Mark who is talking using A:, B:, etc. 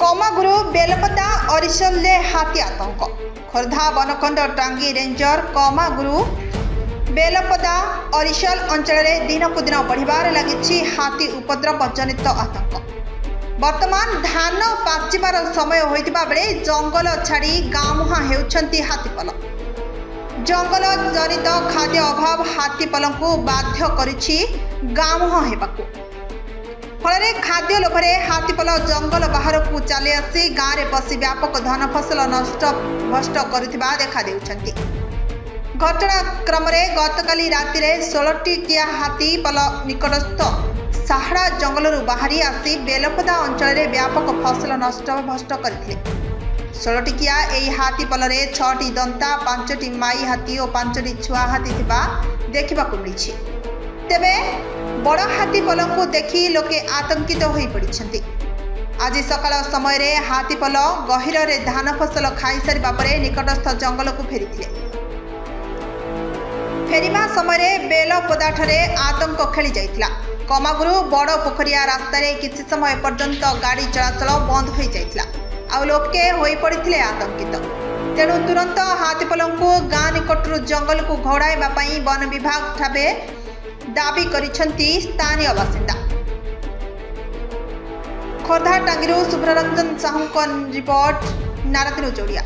A: कमागुरु बेलपदा अरिशल हाथी आतंक। खोर्धा बनखंड टांगी रेंजर कमागुरु बेलपदा अरिशल अंचल दिनकु दिन बढ़िबार लगी हाथी उपद्रव जनित आतंक। वर्तमान धान पाचिबार समय होइतिबा बेले जंगल छाड़ी गाँ मुहां हेउछंती हाथीपल। जंगल जनित खाद्य अभाव हाथीपल को बाध्य करिछि गाँ मुहां हेबाकु। फल खाद्य लोभरे हाथीपल जंगल बाहर को चली आसी गाँव में पशि व्यापक धन फसल नष्ट भष्ट करुथिबा देखा देउछंती। घटनाक्रम गतकाली राति 16टिकिया हाथीपल निकटस्थ साहड़ा जंगल बाहरी आसी बेलपदा अंचल व्यापक फसल नष्ट भष्ट करथिले। 16टिकिया एही हाथीपल 6टी दंता 5टी माई हाथी और 5टी छुआ हाथी थिबा देखिबाकु मिलिछि। तेबे बड़ हाथीपल को देखि लोके आतंकित हो पड़ती। आज सकाल समय हाथीपल गहिर धान फसल खाई सारिबा परे निकटस्थ जंगल को फेरिबा समय बेलपदाठरे आतंक खेली जाइतिला। कमागुरु बड़ पोखरिया रास्तार किछि समय पर्यंत गाड़ी चलाचल बंद हो जाइतिला। आ लोके होई पड़िथिले आतंकित। तेणु तुरंत हाथीपल को गाँ निकटरू जंगल को घोड़ाइबा पई वन विभाग ठाबे दाबी करिसेंती स्थानीय बासिंदा। खोर्धा टांगीरू शुभ्ररंजन साहू रिपोर्ट, नारद जोड़िया।